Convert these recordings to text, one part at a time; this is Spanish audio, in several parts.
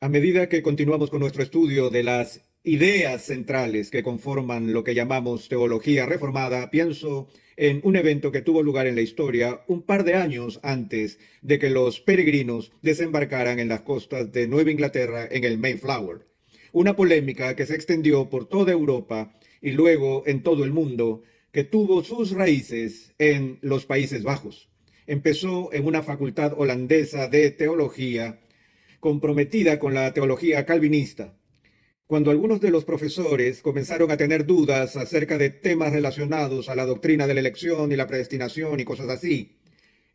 A medida que continuamos con nuestro estudio de las ideas centrales que conforman lo que llamamos teología reformada, pienso en un evento que tuvo lugar en la historia un par de años antes de que los peregrinos desembarcaran en las costas de Nueva Inglaterra en el Mayflower. Una polémica que se extendió por toda Europa y luego en todo el mundo, que tuvo sus raíces en los Países Bajos. Empezó en una facultad holandesa de teología comprometida con la teología calvinista. Cuando algunos de los profesores comenzaron a tener dudas acerca de temas relacionados a la doctrina de la elección y la predestinación y cosas así,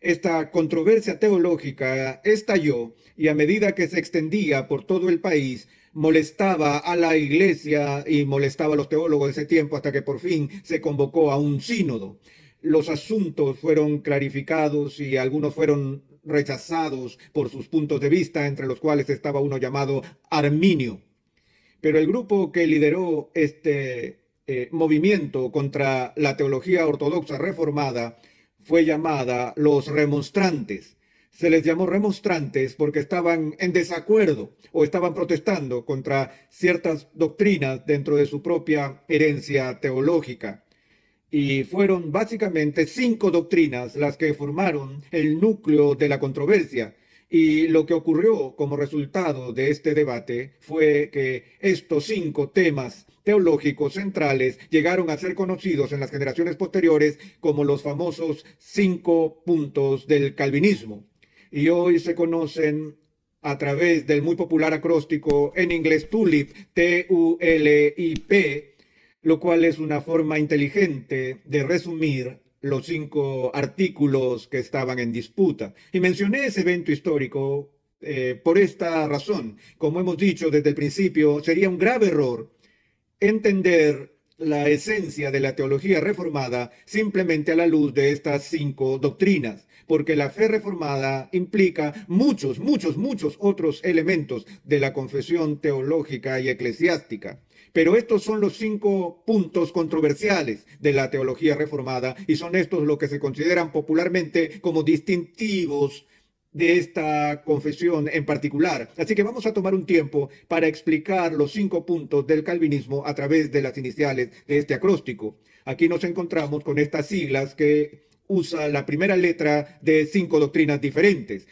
esta controversia teológica estalló y a medida que se extendía por todo el país, molestaba a la iglesia y molestaba a los teólogos de ese tiempo hasta que por fin se convocó a un sínodo. Los asuntos fueron clarificados y algunos fueron rechazados por sus puntos de vista, entre los cuales estaba uno llamado Arminio. Pero el grupo que lideró este movimiento contra la teología ortodoxa reformada fue llamada los remonstrantes. Se les llamó remonstrantes porque estaban en desacuerdo o estaban protestando contra ciertas doctrinas dentro de su propia herencia teológica. Y fueron básicamente 5 doctrinas las que formaron el núcleo de la controversia. Y lo que ocurrió como resultado de este debate fue que estos 5 temas teológicos centrales llegaron a ser conocidos en las generaciones posteriores como los famosos 5 puntos del calvinismo. Y hoy se conocen a través del muy popular acróstico en inglés TULIP, T-U-L-I-P, lo cual es una forma inteligente de resumir los 5 artículos que estaban en disputa. Y mencioné ese evento histórico por esta razón. Como hemos dicho desde el principio, sería un grave error entender la esencia de la teología reformada simplemente a la luz de estas 5 doctrinas, porque la fe reformada implica muchos otros elementos de la confesión teológica y eclesiástica. Pero estos son los 5 puntos controversiales de la teología reformada y son estos lo que se consideran popularmente como distintivos de esta confesión en particular. Así que vamos a tomar un tiempo para explicar los 5 puntos del calvinismo a través de las iniciales de este acróstico. Aquí nos encontramos con estas siglas que usa la primera letra de 5 doctrinas diferentes.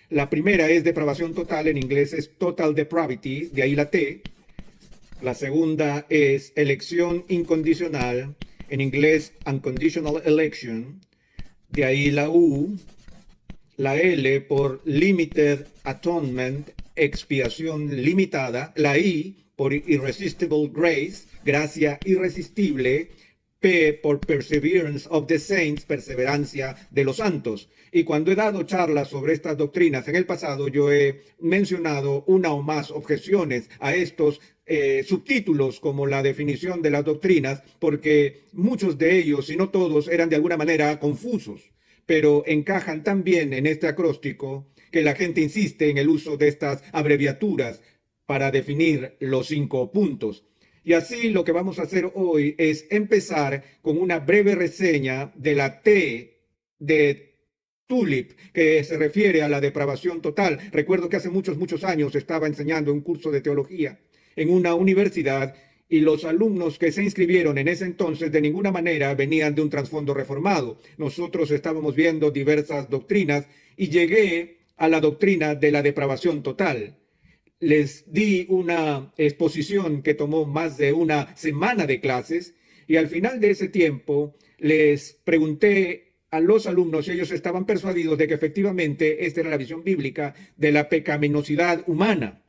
La primera es depravación total, en inglés es total depravity, de ahí la T. La segunda es elección incondicional, en inglés unconditional election, de ahí la U. La L por limited atonement, expiación limitada. La I por irresistible grace, gracia irresistible. P por perseverance of the saints, perseverancia de los santos. Y cuando he dado charlas sobre estas doctrinas en el pasado, yo he mencionado una o más objeciones a estos subtítulos como la definición de las doctrinas, porque muchos de ellos, si no todos, eran de alguna manera confusos, pero encajan tan bien en este acróstico que la gente insiste en el uso de estas abreviaturas para definir los 5 puntos. Y así lo que vamos a hacer hoy es empezar con una breve reseña de la T de TULIP, que se refiere a la depravación total. Recuerdo que hace muchos años estaba enseñando un curso de teología en una universidad y los alumnos que se inscribieron en ese entonces de ninguna manera venían de un trasfondo reformado. Nosotros estábamos viendo diversas doctrinas y llegué a la doctrina de la depravación total. Les di una exposición que tomó más de una semana de clases y al final de ese tiempo les pregunté a los alumnos si ellos estaban persuadidos de que efectivamente esta era la visión bíblica de la pecaminosidad humana.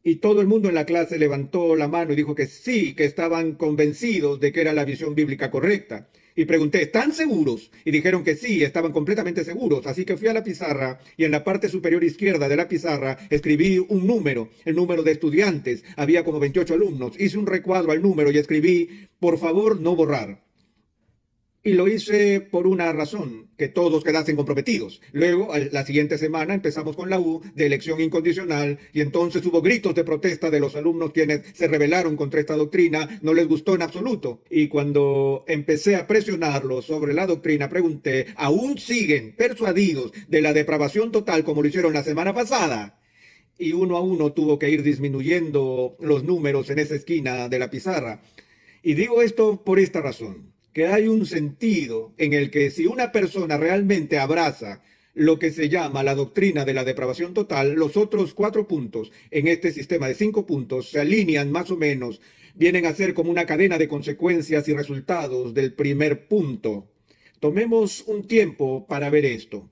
Y todo el mundo en la clase levantó la mano y dijo que sí, que estaban convencidos de que era la visión bíblica correcta. Y pregunté, ¿están seguros? Y dijeron que sí, estaban completamente seguros. Así que fui a la pizarra y en la parte superior izquierda de la pizarra escribí un número, el número de estudiantes. Había como 28 alumnos. Hice un recuadro al número y escribí, por favor, no borrar. Y lo hice por una razón, que todos quedasen comprometidos. Luego, la siguiente semana, empezamos con la U de elección incondicional y entonces hubo gritos de protesta de los alumnos quienes se rebelaron contra esta doctrina, no les gustó en absoluto. Y cuando empecé a presionarlos sobre la doctrina, pregunté, ¿aún siguen persuadidos de la depravación total como lo hicieron la semana pasada? y uno a uno tuvo que ir disminuyendo los números en esa esquina de la pizarra. Y digo esto por esta razón, que hay un sentido en el que si una persona realmente abraza lo que se llama la doctrina de la depravación total, los otros 4 puntos en este sistema de 5 puntos se alinean más o menos, vienen a ser como una cadena de consecuencias y resultados del primer punto. Tomemos un tiempo para ver esto.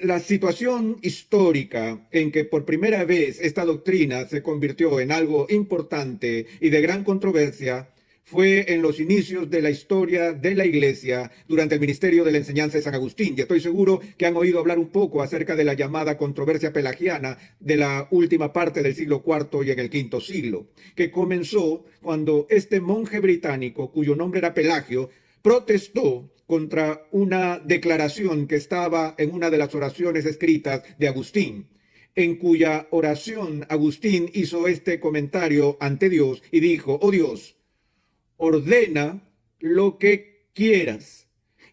La situación histórica en que por primera vez esta doctrina se convirtió en algo importante y de gran controversia fue en los inicios de la historia de la Iglesia durante el ministerio de la enseñanza de San Agustín. Y estoy seguro que han oído hablar un poco acerca de la llamada controversia pelagiana de la última parte del siglo IV y en el V siglo, que comenzó cuando este monje británico, cuyo nombre era Pelagio, protestó contra una declaración que estaba en una de las oraciones escritas de Agustín, en cuya oración Agustín hizo este comentario ante Dios y dijo: oh Dios, ordena lo que quieras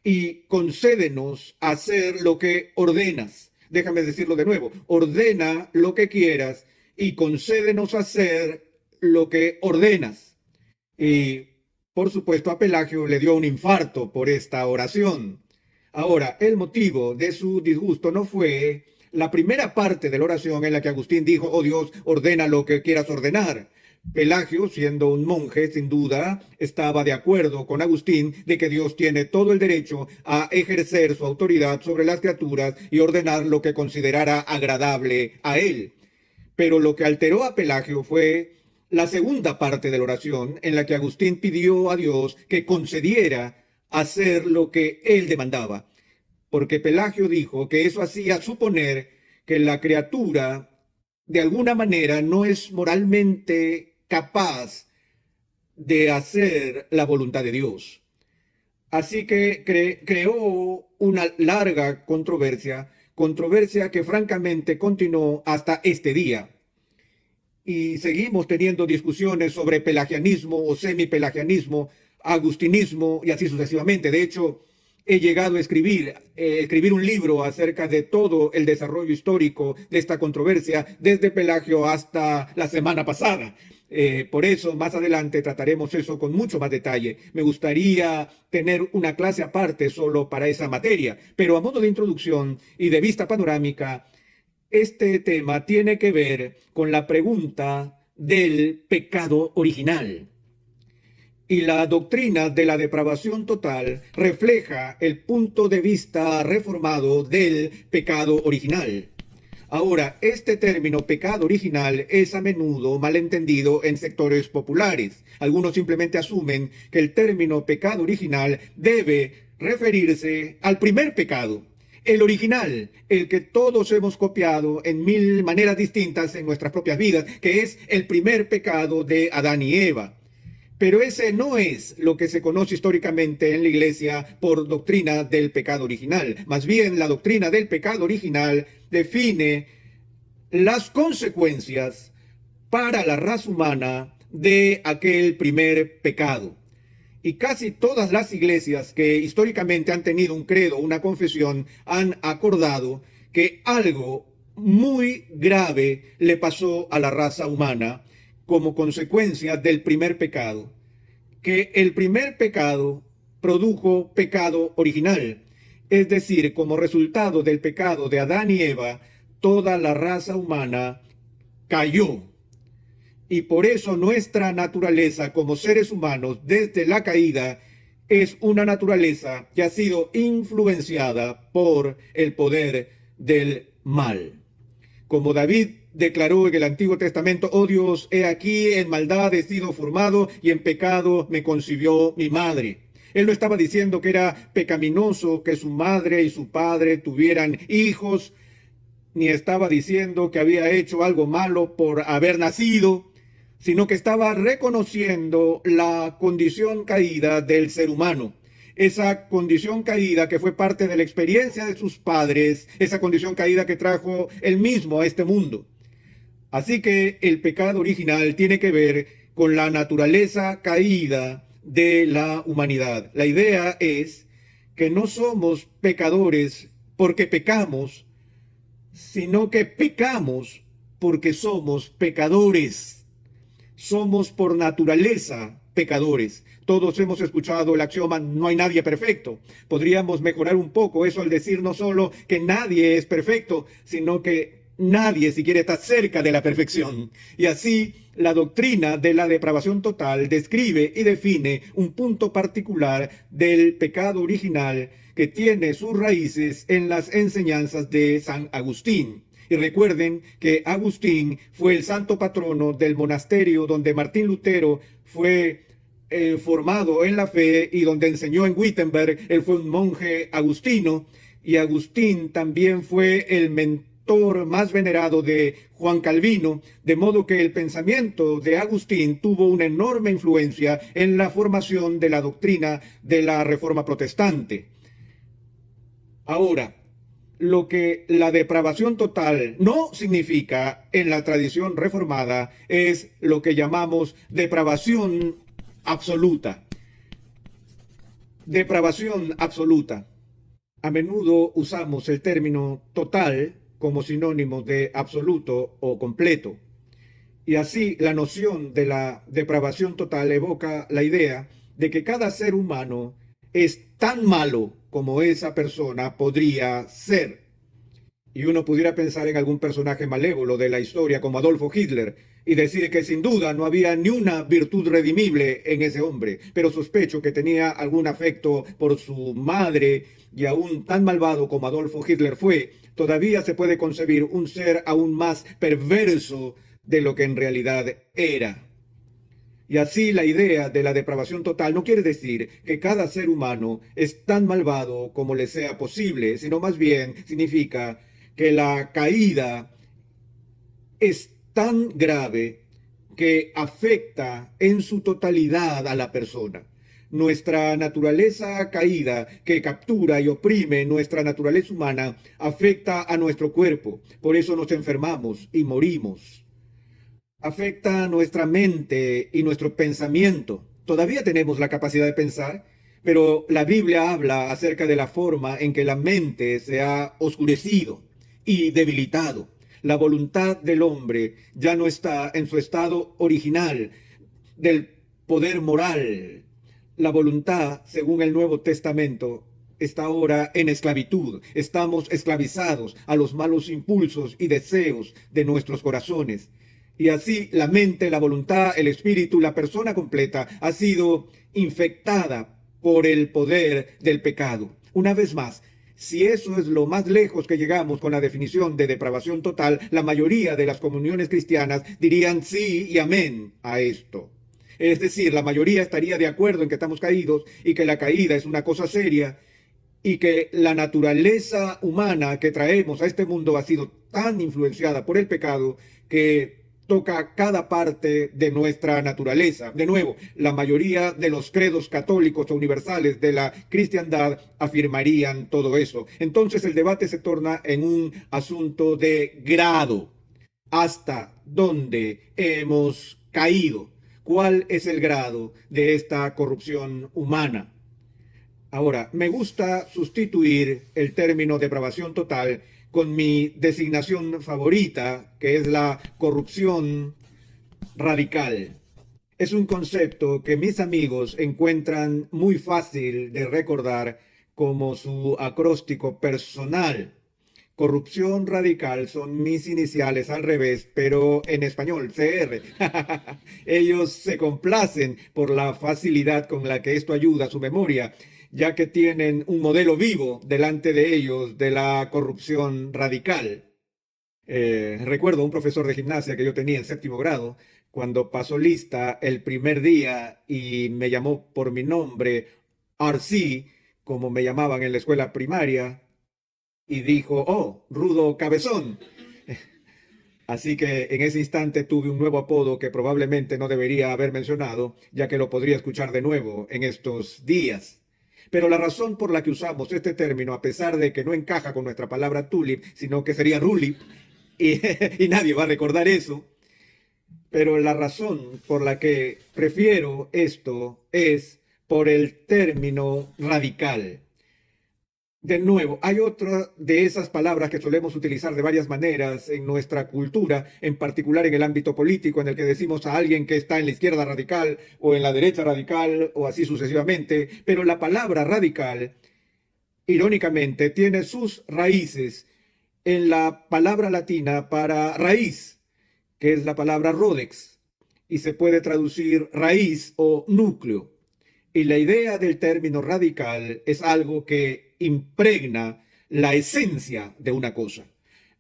y concédenos hacer lo que ordenas. Déjame decirlo de nuevo: ordena lo que quieras y concédenos hacer lo que ordenas. Y por supuesto a Pelagio le dio un infarto por esta oración. Ahora, el motivo de su disgusto no fue la primera parte de la oración en la que Agustín dijo: oh Dios, ordena lo que quieras ordenar. Pelagio, siendo un monje, sin duda, estaba de acuerdo con Agustín de que Dios tiene todo el derecho a ejercer su autoridad sobre las criaturas y ordenar lo que considerara agradable a él. Pero lo que alteró a Pelagio fue la segunda parte de la oración, en la que Agustín pidió a Dios que concediera hacer lo que él demandaba, porque Pelagio dijo que eso hacía suponer que la criatura de alguna manera no es moralmente capaz de hacer la voluntad de Dios. Así que creó una larga controversia que francamente continuó hasta este día. Y seguimos teniendo discusiones sobre pelagianismo o semipelagianismo, agustinismo y así sucesivamente. De hecho, he llegado a escribir un libro acerca de todo el desarrollo histórico de esta controversia, desde Pelagio hasta la semana pasada. Por eso, más adelante trataremos eso con mucho más detalle. Me gustaría tener una clase aparte solo para esa materia, pero a modo de introducción y de vista panorámica, este tema tiene que ver con la pregunta del pecado original. Y la doctrina de la depravación total refleja el punto de vista reformado del pecado original. Ahora, este término pecado original es a menudo malentendido en sectores populares. Algunos simplemente asumen que el término pecado original debe referirse al primer pecado, el original, el que todos hemos copiado en mil maneras distintas en nuestras propias vidas, que es el primer pecado de Adán y Eva. Pero ese no es lo que se conoce históricamente en la Iglesia por doctrina del pecado original. Más bien, la doctrina del pecado original define las consecuencias para la raza humana de aquel primer pecado. Y casi todas las iglesias que históricamente han tenido un credo, una confesión, han acordado que algo muy grave le pasó a la raza humana como consecuencia del primer pecado, que el primer pecado produjo pecado original, es decir, como resultado del pecado de Adán y Eva, toda la raza humana cayó. Y por eso nuestra naturaleza como seres humanos desde la caída es una naturaleza que ha sido influenciada por el poder del mal. Como David declaró en el Antiguo Testamento: oh Dios, he aquí en maldad he sido formado y en pecado me concibió mi madre. Él no estaba diciendo que era pecaminoso que su madre y su padre tuvieran hijos, ni estaba diciendo que había hecho algo malo por haber nacido, sino que estaba reconociendo la condición caída del ser humano. Esa condición caída que fue parte de la experiencia de sus padres, esa condición caída que trajo él mismo a este mundo. Así que el pecado original tiene que ver con la naturaleza caída de la humanidad. La idea es que no somos pecadores porque pecamos, sino que pecamos porque somos pecadores. Somos por naturaleza pecadores. Todos hemos escuchado el axioma, no hay nadie perfecto. Podríamos mejorar un poco eso al decir no solo que nadie es perfecto, sino que nadie siquiera está cerca de la perfección. Y así, la doctrina de la depravación total describe y define un punto particular del pecado original que tiene sus raíces en las enseñanzas de San Agustín. Y recuerden que Agustín fue el santo patrono del monasterio donde Martín Lutero fue formado en la fe y donde enseñó en Wittenberg. Él fue un monje agustino y Agustín también fue el mentor más venerado de Juan Calvino, de modo que el pensamiento de Agustín tuvo una enorme influencia en la formación de la doctrina de la Reforma Protestante. Ahora, lo que la depravación total no significa en la tradición reformada es lo que llamamos depravación absoluta. Depravación absoluta. A menudo usamos el término total como sinónimo de absoluto o completo. Y así la noción de la depravación total evoca la idea de que cada ser humano es tan malo como esa persona podría ser. Y uno pudiera pensar en algún personaje malévolo de la historia como Adolfo Hitler y decir que sin duda no había ni una virtud redimible en ese hombre, pero sospecho que tenía algún afecto por su madre y aún tan malvado como Adolfo Hitler fue, todavía se puede concebir un ser aún más perverso de lo que en realidad era. Y así la idea de la depravación total no quiere decir que cada ser humano es tan malvado como le sea posible, sino más bien significa que la caída es tan grave que afecta en su totalidad a la persona. Nuestra naturaleza caída, que captura y oprime nuestra naturaleza humana, afecta a nuestro cuerpo. Por eso nos enfermamos y morimos. Afecta nuestra mente y nuestro pensamiento. Todavía tenemos la capacidad de pensar, pero la Biblia habla acerca de la forma en que la mente se ha oscurecido y debilitado. La voluntad del hombre ya no está en su estado original del poder moral. La voluntad, según el Nuevo Testamento, está ahora en esclavitud. Estamos esclavizados a los malos impulsos y deseos de nuestros corazones. Y así la mente, la voluntad, el espíritu, la persona completa ha sido infectada por el poder del pecado. Una vez más, si eso es lo más lejos que llegamos con la definición de depravación total, la mayoría de las comuniones cristianas dirían sí y amén a esto. Es decir, la mayoría estaría de acuerdo en que estamos caídos y que la caída es una cosa seria y que la naturaleza humana que traemos a este mundo ha sido tan influenciada por el pecado que toca cada parte de nuestra naturaleza. De nuevo, la mayoría de los credos católicos o universales de la cristiandad afirmarían todo eso. Entonces el debate se torna en un asunto de grado. ¿Hasta dónde hemos caído? ¿Cuál es el grado de esta corrupción humana? Ahora, me gusta sustituir el término depravación total con mi designación favorita, que es la corrupción radical. Es un concepto que mis amigos encuentran muy fácil de recordar como su acróstico personal. Corrupción radical son mis iniciales al revés, pero en español, CR. Ellos se complacen por la facilidad con la que esto ayuda a su memoria, ya que tienen un modelo vivo delante de ellos de la corrupción radical. Recuerdo un profesor de gimnasia que yo tenía en séptimo grado, cuando pasó lista el primer día y me llamó por mi nombre, RC, como me llamaban en la escuela primaria, y dijo, oh, Rudo Cabezón. Así que en ese instante tuve un nuevo apodo que probablemente no debería haber mencionado, ya que lo podría escuchar de nuevo en estos días. Pero la razón por la que usamos este término, a pesar de que no encaja con nuestra palabra tulip, sino que sería rulip, y, y nadie va a recordar eso, pero la razón por la que prefiero esto es por el término radical. De nuevo, hay otra de esas palabras que solemos utilizar de varias maneras en nuestra cultura, en particular en el ámbito político, en el que decimos a alguien que está en la izquierda radical o en la derecha radical o así sucesivamente, pero la palabra radical, irónicamente, tiene sus raíces en la palabra latina para raíz, que es la palabra rodex, y se puede traducir raíz o núcleo. Y la idea del término radical es algo que impregna la esencia de una cosa.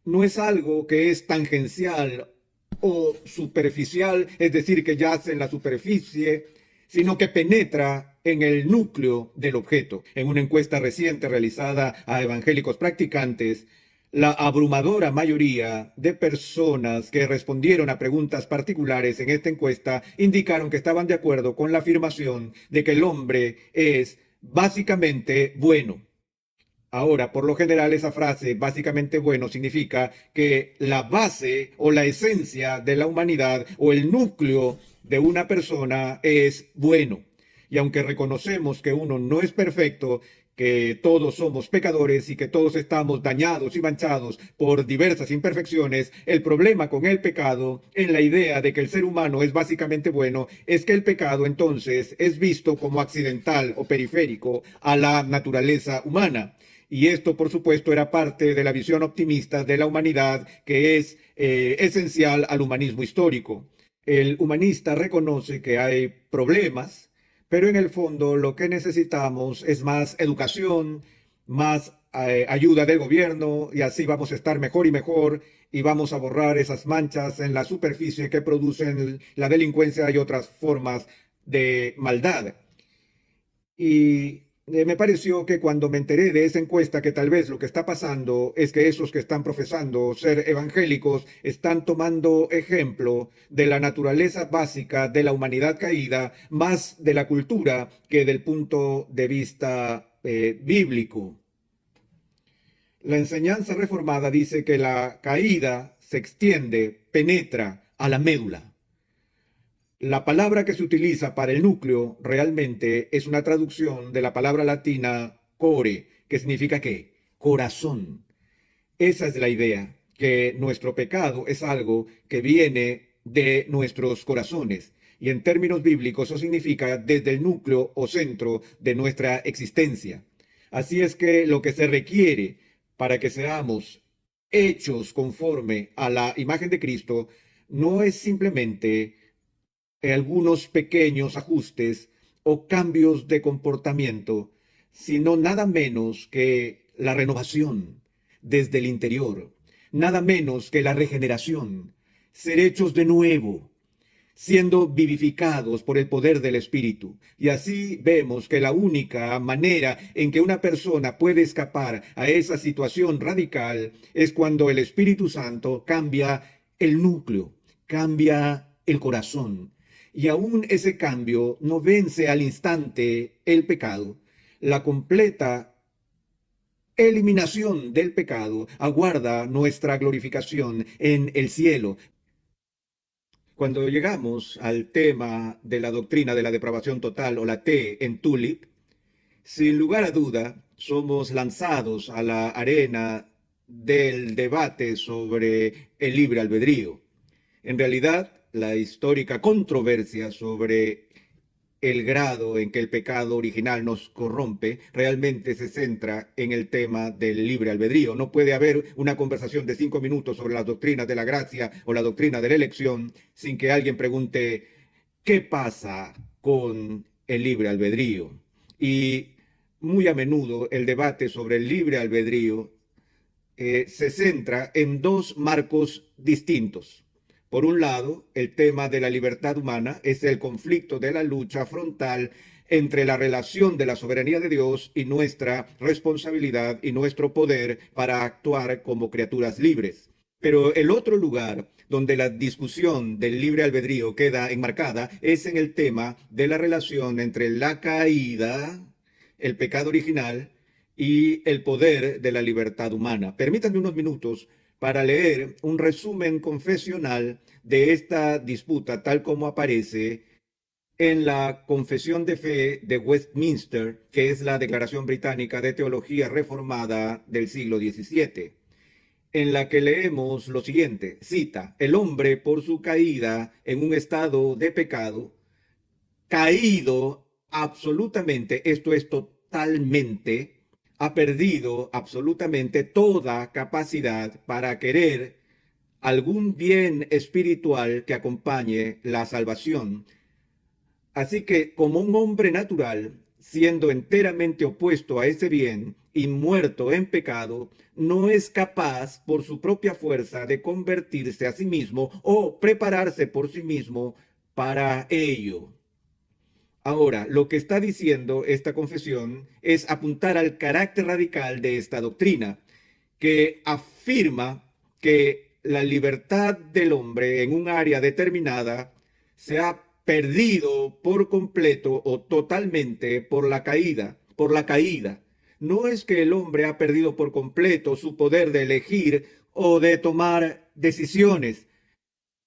No es algo que es tangencial o superficial, es decir, que yace en la superficie, sino que penetra en el núcleo del objeto. En una encuesta reciente realizada a evangélicos practicantes, la abrumadora mayoría de personas que respondieron a preguntas particulares en esta encuesta indicaron que estaban de acuerdo con la afirmación de que el hombre es básicamente bueno. Ahora, por lo general, esa frase básicamente bueno significa que la base o la esencia de la humanidad o el núcleo de una persona es bueno. Y aunque reconocemos que uno no es perfecto, que todos somos pecadores y que todos estamos dañados y manchados por diversas imperfecciones, el problema con el pecado, en la idea de que el ser humano es básicamente bueno, es que el pecado entonces es visto como accidental o periférico a la naturaleza humana. Y esto, por supuesto, era parte de la visión optimista de la humanidad que es esencial al humanismo histórico. El humanista reconoce que hay problemas, pero en el fondo lo que necesitamos es más educación, más ayuda del gobierno, y así vamos a estar mejor y mejor y vamos a borrar esas manchas en la superficie que producen la delincuencia y otras formas de maldad. Y me pareció que cuando me enteré de esa encuesta, que tal vez lo que está pasando es que esos que están profesando ser evangélicos están tomando ejemplo de la naturaleza básica de la humanidad caída, más de la cultura que del punto de vista bíblico. La enseñanza reformada dice que la caída se extiende, penetra a la médula. La palabra que se utiliza para el núcleo realmente es una traducción de la palabra latina core, que significa ¿qué? Corazón. Esa es la idea, que nuestro pecado es algo que viene de nuestros corazones. Y en términos bíblicos eso significa desde el núcleo o centro de nuestra existencia. Así es que lo que se requiere para que seamos hechos conforme a la imagen de Cristo no es simplemente algunos pequeños ajustes o cambios de comportamiento, sino nada menos que la renovación desde el interior, nada menos que la regeneración, ser hechos de nuevo, siendo vivificados por el poder del Espíritu. Y así vemos que la única manera en que una persona puede escapar a esa situación radical es cuando el Espíritu Santo cambia el núcleo, cambia el corazón. Y aún ese cambio no vence al instante el pecado. La completa eliminación del pecado aguarda nuestra glorificación en el cielo. Cuando llegamos al tema de la doctrina de la depravación total o la T en Tulip, sin lugar a duda, somos lanzados a la arena del debate sobre el libre albedrío. En realidad, la histórica controversia sobre el grado en que el pecado original nos corrompe realmente se centra en el tema del libre albedrío. No puede haber una conversación de 5 minutos sobre las doctrinas de la gracia o la doctrina de la elección sin que alguien pregunte qué pasa con el libre albedrío. Y muy a menudo el debate sobre el libre albedrío se centra en dos marcos distintos. Por un lado, el tema de la libertad humana es el conflicto de la lucha frontal entre la relación de la soberanía de Dios y nuestra responsabilidad y nuestro poder para actuar como criaturas libres. Pero el otro lugar donde la discusión del libre albedrío queda enmarcada es en el tema de la relación entre la caída, el pecado original, y el poder de la libertad humana. Permítanme unos minutos para leer un resumen confesional de esta disputa tal como aparece en la Confesión de Fe de Westminster, que es la Declaración Británica de Teología Reformada del siglo XVII, en la que leemos lo siguiente, cita, el hombre por su caída en un estado de pecado, caído absolutamente, esto es totalmente, ha perdido absolutamente toda capacidad para querer algún bien espiritual que acompañe la salvación. Así que como un hombre natural, siendo enteramente opuesto a ese bien y muerto en pecado, no es capaz por su propia fuerza de convertirse a sí mismo o prepararse por sí mismo para ello. Ahora, lo que está diciendo esta confesión es apuntar al carácter radical de esta doctrina, que afirma que la libertad del hombre en un área determinada se ha perdido por completo o totalmente por la caída, por la caída. No es que el hombre ha perdido por completo su poder de elegir o de tomar decisiones,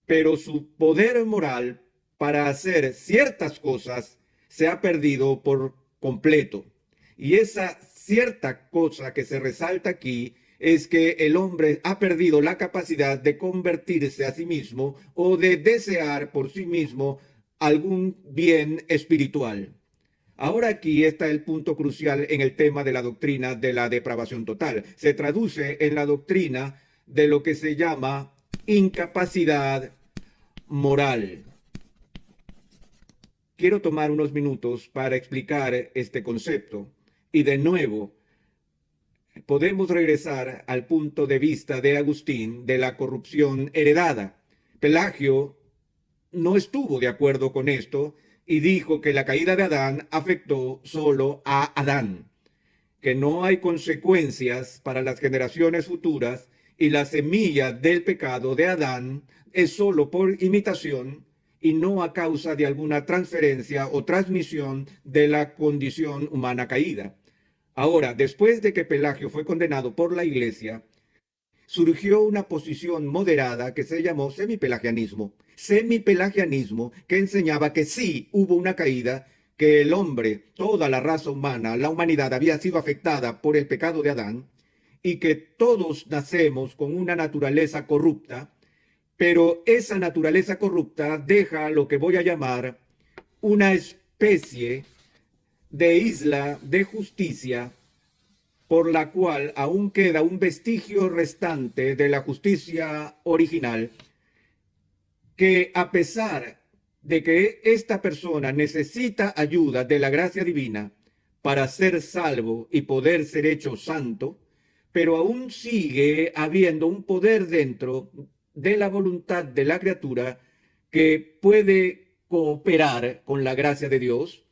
pero su poder moral para hacer ciertas cosas se ha perdido por completo. Y esa cierta cosa que se resalta aquí es que el hombre ha perdido la capacidad de convertirse a sí mismo o de desear por sí mismo algún bien espiritual. Ahora aquí está el punto crucial en el tema de la doctrina de la depravación total. Se traduce en la doctrina de lo que se llama incapacidad moral. Quiero tomar unos minutos para explicar este concepto y de nuevo podemos regresar al punto de vista de Agustín de la corrupción heredada. Pelagio no estuvo de acuerdo con esto y dijo que la caída de Adán afectó solo a Adán, que no hay consecuencias para las generaciones futuras y la semilla del pecado de Adán es solo por imitación y no a causa de alguna transferencia o transmisión de la condición humana caída. Ahora, después de que Pelagio fue condenado por la Iglesia, surgió una posición moderada que se llamó semipelagianismo. Semipelagianismo que enseñaba que sí hubo una caída, que el hombre, toda la raza humana, la humanidad había sido afectada por el pecado de Adán y que todos nacemos con una naturaleza corrupta, pero esa naturaleza corrupta deja lo que voy a llamar una especie de isla de justicia por la cual aún queda un vestigio restante de la justicia original, que a pesar de que esta persona necesita ayuda de la gracia divina para ser salvo y poder ser hecho santo, pero aún sigue habiendo un poder dentro de la voluntad de la criatura que puede cooperar con la gracia de Dios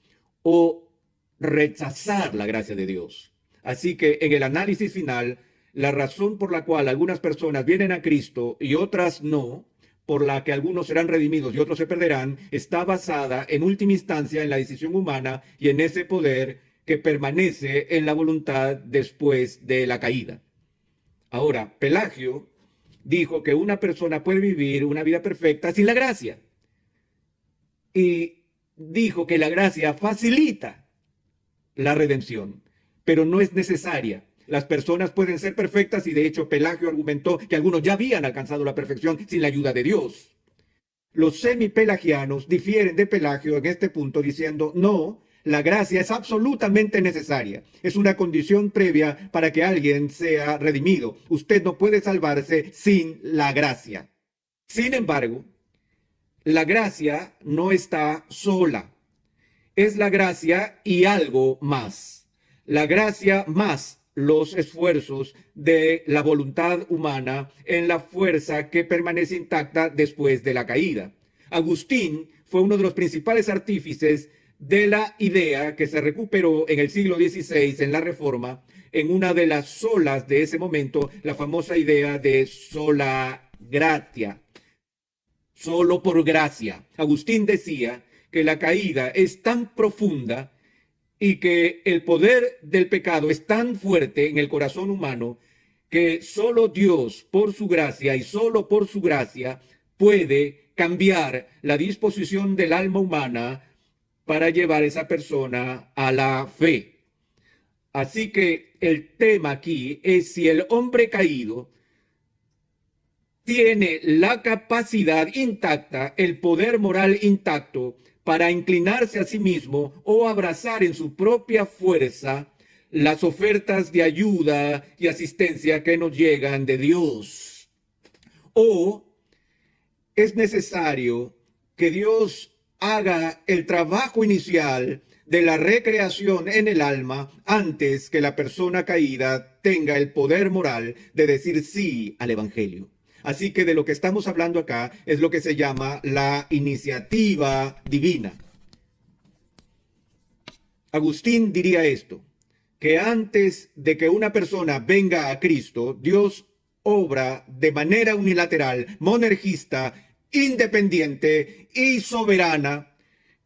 o rechazar la gracia de Dios. Así que en el análisis final, la razón por la cual algunas personas vienen a Cristo y otras no, por la que algunos serán redimidos y otros se perderán, está basada en última instancia en la decisión humana y en ese poder que permanece en la voluntad después de la caída. Ahora, Pelagio dijo que una persona puede vivir una vida perfecta sin la gracia. Y dijo que la gracia facilita la redención, pero no es necesaria. Las personas pueden ser perfectas y de hecho Pelagio argumentó que algunos ya habían alcanzado la perfección sin la ayuda de Dios. Los semipelagianos difieren de Pelagio en este punto diciendo, no, la gracia es absolutamente necesaria. Es una condición previa para que alguien sea redimido. Usted no puede salvarse sin la gracia. Sin embargo, la gracia no está sola. Es la gracia y algo más. La gracia más los esfuerzos de la voluntad humana en la fuerza que permanece intacta después de la caída. Agustín fue uno de los principales artífices de la idea que se recuperó en el siglo XVI en la Reforma, en una de las solas de ese momento, la famosa idea de sola gratia, solo por gracia. Agustín decía que la caída es tan profunda y que el poder del pecado es tan fuerte en el corazón humano que solo Dios, por su gracia y solo por su gracia, puede cambiar la disposición del alma humana para llevar a esa persona a la fe. Así que el tema aquí es si el hombre caído tiene la capacidad intacta, el poder moral intacto para inclinarse a sí mismo o abrazar en su propia fuerza las ofertas de ayuda y asistencia que nos llegan de Dios. O es necesario que Dios haga el trabajo inicial de la recreación en el alma antes que la persona caída tenga el poder moral de decir sí al Evangelio. Así que de lo que estamos hablando acá es lo que se llama la iniciativa divina. Agustín diría esto, que antes de que una persona venga a Cristo, Dios obra de manera unilateral, monergista, independiente y soberana,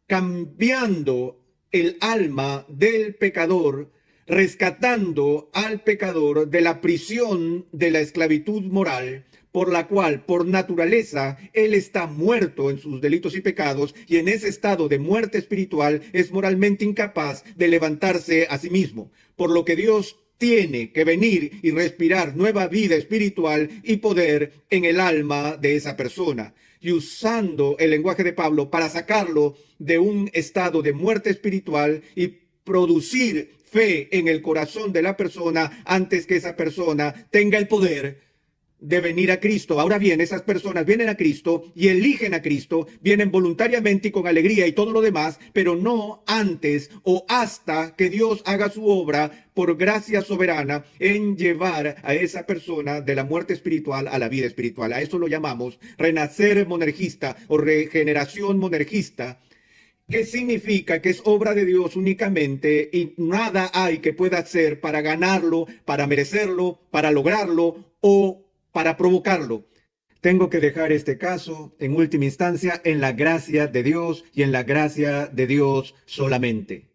cambiando el alma del pecador, rescatando al pecador de la prisión de la esclavitud moral, por la cual, por naturaleza, él está muerto en sus delitos y pecados, y en ese estado de muerte espiritual es moralmente incapaz de levantarse a sí mismo. Por lo que Dios tiene que venir y respirar nueva vida espiritual y poder en el alma de esa persona. Y usando el lenguaje de Pablo para sacarlo de un estado de muerte espiritual y producir fe en el corazón de la persona antes que esa persona tenga el poder de venir a Cristo. Ahora bien, esas personas vienen a Cristo y eligen a Cristo, vienen voluntariamente y con alegría y todo lo demás, pero no antes o hasta que Dios haga su obra por gracia soberana en llevar a esa persona de la muerte espiritual a la vida espiritual. A eso lo llamamos renacer monergista o regeneración monergista, que significa que es obra de Dios únicamente y nada hay que pueda hacer para ganarlo, para merecerlo, para lograrlo o para provocarlo. Tengo que dejar este caso, en última instancia, en la gracia de Dios y en la gracia de Dios solamente.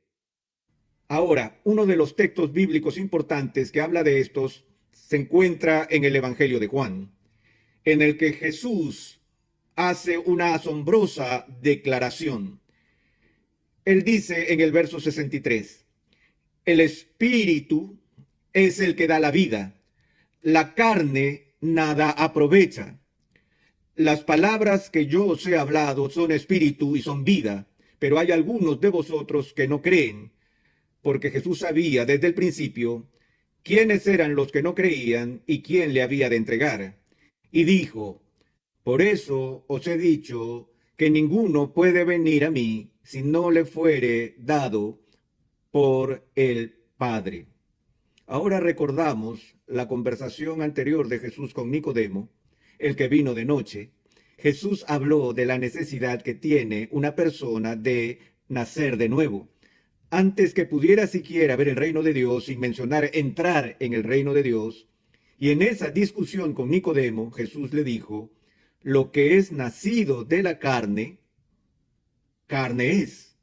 Ahora, uno de los textos bíblicos importantes que habla de estos se encuentra en el Evangelio de Juan, en el que Jesús hace una asombrosa declaración. Él dice en el verso 63, el Espíritu es el que da la vida, la carne nada aprovecha. Las palabras que yo os he hablado son espíritu y son vida, pero hay algunos de vosotros que no creen, porque Jesús sabía desde el principio quiénes eran los que no creían y quién le había de entregar. Y dijo, por eso os he dicho que ninguno puede venir a mí si no le fuere dado por el Padre. Ahora recordamos la conversación anterior de Jesús con Nicodemo, el que vino de noche. Jesús habló de la necesidad que tiene una persona de nacer de nuevo. Antes que pudiera siquiera ver el reino de Dios, sin mencionar entrar en el reino de Dios, y en esa discusión con Nicodemo, Jesús le dijo, lo que es nacido de la carne, carne es.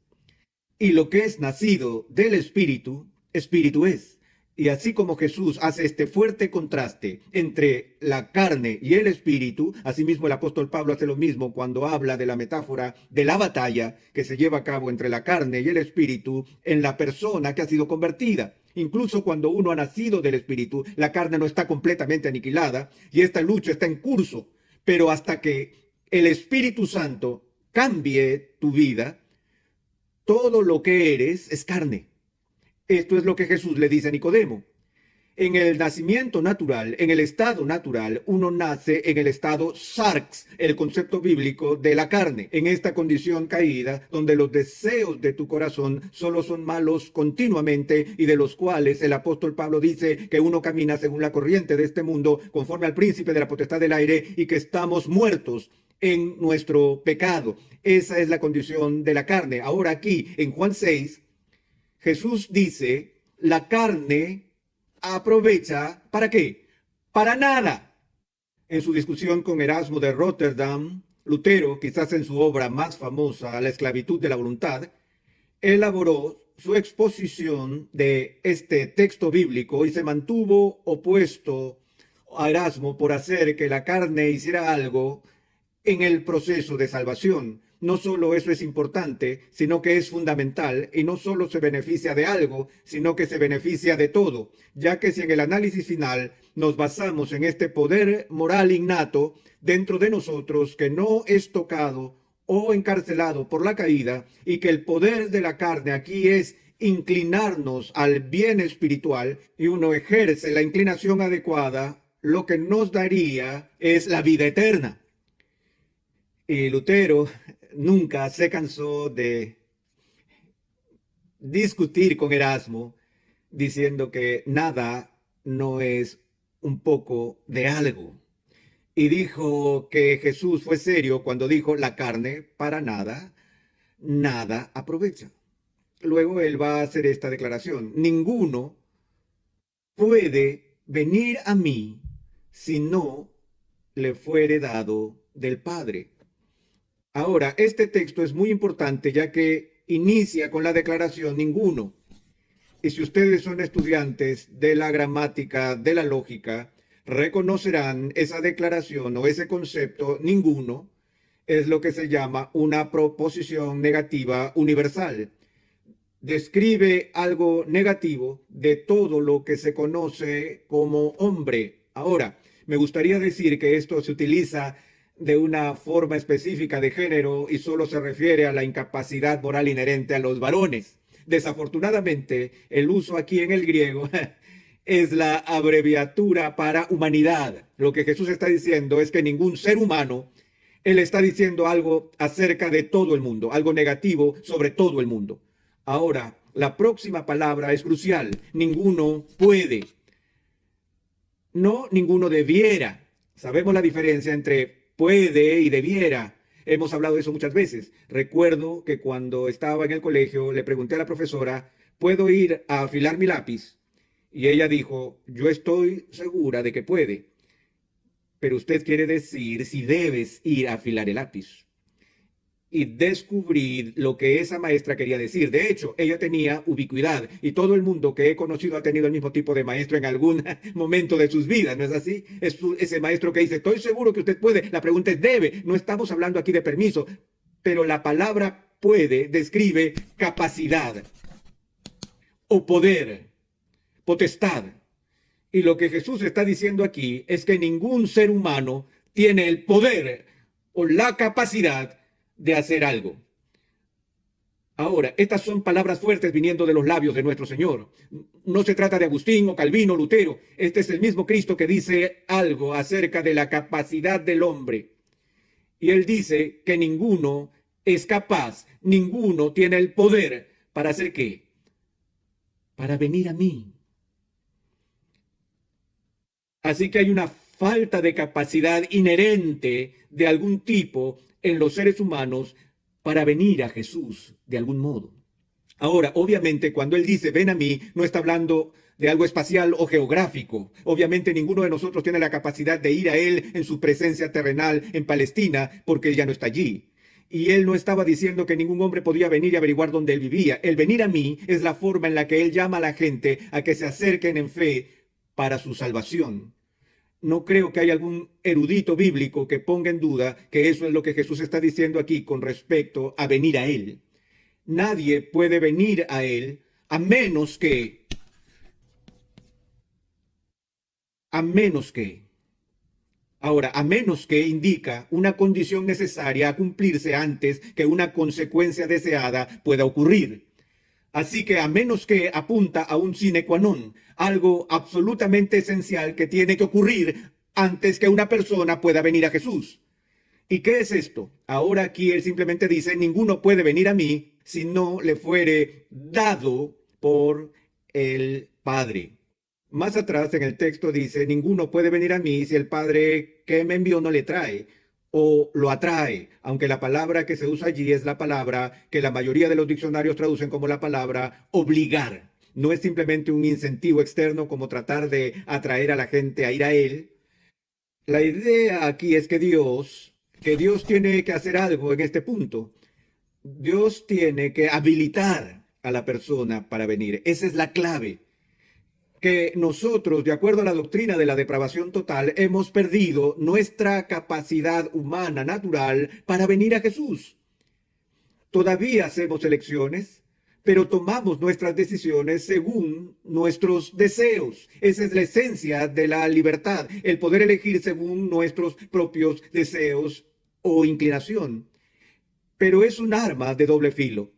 Y lo que es nacido del Espíritu, Espíritu es. Y así como Jesús hace este fuerte contraste entre la carne y el espíritu, asimismo el apóstol Pablo hace lo mismo cuando habla de la metáfora de la batalla que se lleva a cabo entre la carne y el espíritu en la persona que ha sido convertida. Incluso cuando uno ha nacido del espíritu, la carne no está completamente aniquilada y esta lucha está en curso. Pero hasta que el Espíritu Santo cambie tu vida, todo lo que eres es carne. Esto es lo que Jesús le dice a Nicodemo. En el nacimiento natural, en el estado natural, uno nace en el estado sarx, el concepto bíblico de la carne, en esta condición caída, donde los deseos de tu corazón solo son malos continuamente y de los cuales el apóstol Pablo dice que uno camina según la corriente de este mundo, conforme al príncipe de la potestad del aire y que estamos muertos en nuestro pecado. Esa es la condición de la carne. Ahora aquí, en Juan 6, Jesús dice, la carne aprovecha, ¿para qué? Para nada. En su discusión con Erasmo de Rotterdam, Lutero, quizás en su obra más famosa, La esclavitud de la voluntad, elaboró su exposición de este texto bíblico y se mantuvo opuesto a Erasmo por hacer que la carne hiciera algo en el proceso de salvación. no solo eso es importante, sino que es fundamental, y no solo se beneficia de algo, sino que se beneficia de todo, ya que si en el análisis final nos basamos en este poder moral innato dentro de nosotros que no es tocado o encarcelado por la caída, y que el poder de la carne aquí es inclinarnos al bien espiritual, y uno ejerce la inclinación adecuada, lo que nos daría es la vida eterna. Y Lutero nunca se cansó de discutir con Erasmo, diciendo que nada no es un poco de algo. Y dijo que Jesús fue serio cuando dijo la carne para nada, nada aprovecha. Luego él va a hacer esta declaración: ninguno puede venir a mí si no le fuere dado del Padre. Ahora, este texto es muy importante ya que inicia con la declaración ninguno. Y si ustedes son estudiantes de la gramática, de la lógica, reconocerán esa declaración o ese concepto ninguno es lo que se llama una proposición negativa universal. Describe algo negativo de todo lo que se conoce como hombre. Ahora, me gustaría decir que esto se utiliza de una forma específica de género y solo se refiere a la incapacidad moral inherente a los varones. Desafortunadamente, el uso aquí en el griego es la abreviatura para humanidad. Lo que Jesús está diciendo es que ningún ser humano, él está diciendo algo acerca de todo el mundo, algo negativo sobre todo el mundo. Ahora, la próxima palabra es crucial. Ninguno puede. No, ninguno debiera. Sabemos la diferencia entre puede y debiera. Hemos hablado de eso muchas veces. Recuerdo que cuando estaba en el colegio le pregunté a la profesora, ¿puedo ir a afilar mi lápiz? Y ella dijo, yo estoy segura de que puede, pero usted quiere decir si debes ir a afilar el lápiz. Y descubrí lo que esa maestra quería decir. De hecho, ella tenía ubicuidad y todo el mundo que he conocido ha tenido el mismo tipo de maestro en algún momento de sus vidas, ¿no es así? Es ese maestro que dice, estoy seguro que usted puede. La pregunta es debe. No estamos hablando aquí de permiso, pero la palabra puede describe capacidad o poder, potestad. Y lo que Jesús está diciendo aquí es que ningún ser humano tiene el poder o la capacidad de hacer algo. Ahora, estas son palabras fuertes viniendo de los labios de nuestro Señor. No se trata de Agustín o Calvino o Lutero. Este es el mismo Cristo que dice algo acerca de la capacidad del hombre. Y él dice que ninguno es capaz, ninguno tiene el poder para hacer ¿qué? Para venir a mí. Así que hay una falta de capacidad inherente de algún tipo en los seres humanos para venir a Jesús de algún modo. Ahora, obviamente, cuando él dice ven a mí, no está hablando de algo espacial o geográfico. Obviamente ninguno de nosotros tiene la capacidad de ir a él en su presencia terrenal en Palestina, porque él ya no está allí. Y él no estaba diciendo que ningún hombre podía venir y averiguar dónde él vivía. El venir a mí es la forma en la que él llama a la gente a que se acerquen en fe para su salvación. No creo que haya algún erudito bíblico que ponga en duda que eso es lo que Jesús está diciendo aquí con respecto a venir a Él. Nadie puede venir a Él a menos que, ahora, a menos que indica una condición necesaria a cumplirse antes que una consecuencia deseada pueda ocurrir. Así que a menos que apunta a un sine qua non, algo absolutamente esencial que tiene que ocurrir antes que una persona pueda venir a Jesús. ¿Y qué es esto? Ahora aquí él simplemente dice, ninguno puede venir a mí si no le fuere dado por el Padre. Más atrás en el texto dice, ninguno puede venir a mí si el Padre que me envió no le trae o lo atrae, aunque la palabra que se usa allí es la palabra que la mayoría de los diccionarios traducen como la palabra obligar. No es simplemente un incentivo externo como tratar de atraer a la gente a ir a él. La idea aquí es que Dios tiene que hacer algo en este punto. Dios tiene que habilitar a la persona para venir. Esa es la clave. Que nosotros, de acuerdo a la doctrina de la depravación total, hemos perdido nuestra capacidad humana natural para venir a Jesús. Todavía hacemos elecciones, pero tomamos nuestras decisiones según nuestros deseos. Esa es la esencia de la libertad, el poder elegir según nuestros propios deseos o inclinación. Pero es un arma de doble filo.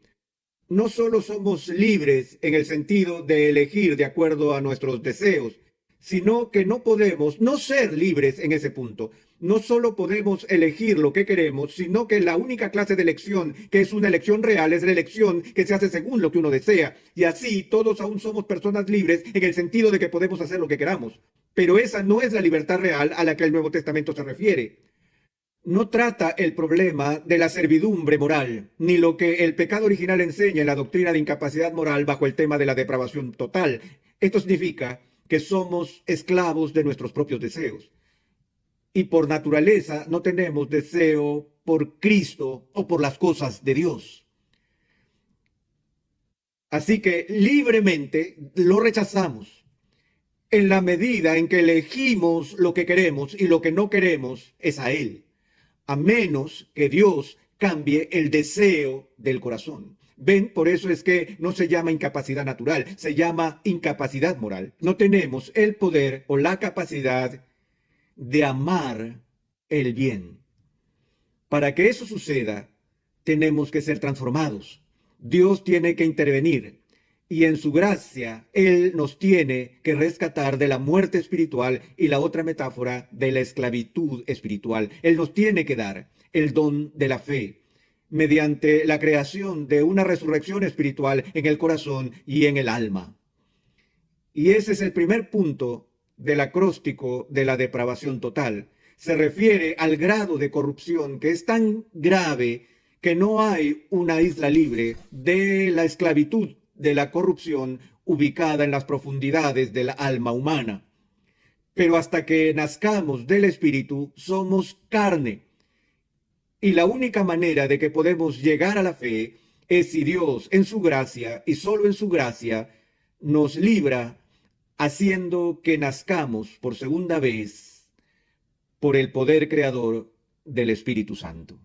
No solo somos libres en el sentido de elegir de acuerdo a nuestros deseos, sino que no podemos no ser libres en ese punto. No solo podemos elegir lo que queremos, sino que la única clase de elección que es una elección real es la elección que se hace según lo que uno desea. Y así todos aún somos personas libres en el sentido de que podemos hacer lo que queramos. Pero esa no es la libertad real a la que el Nuevo Testamento se refiere. No trata el problema de la servidumbre moral, ni lo que el pecado original enseña en la doctrina de incapacidad moral bajo el tema de la depravación total. Esto significa que somos esclavos de nuestros propios deseos. Y por naturaleza no tenemos deseo por Cristo o por las cosas de Dios. Así que libremente lo rechazamos. En la medida en que elegimos lo que queremos y lo que no queremos es a Él, a menos que Dios cambie el deseo del corazón. Ven, por eso es que no se llama incapacidad natural, se llama incapacidad moral. No tenemos el poder o la capacidad de amar el bien. Para que eso suceda, tenemos que ser transformados. Dios tiene que intervenir y en su gracia Él nos tiene que rescatar de la muerte espiritual y la otra metáfora de la esclavitud espiritual. Él nos tiene que dar el don de la fe mediante la creación de una resurrección espiritual en el corazón y en el alma. Y ese es el primer punto del acróstico de la depravación total. Se refiere al grado de corrupción que es tan grave que no hay una isla libre de la esclavitud de la corrupción ubicada en las profundidades del alma humana. Pero hasta que nazcamos del Espíritu, somos carne. Y la única manera de que podemos llegar a la fe es si Dios, en su gracia y solo en su gracia, nos libra haciendo que nazcamos por segunda vez por el poder creador del Espíritu Santo.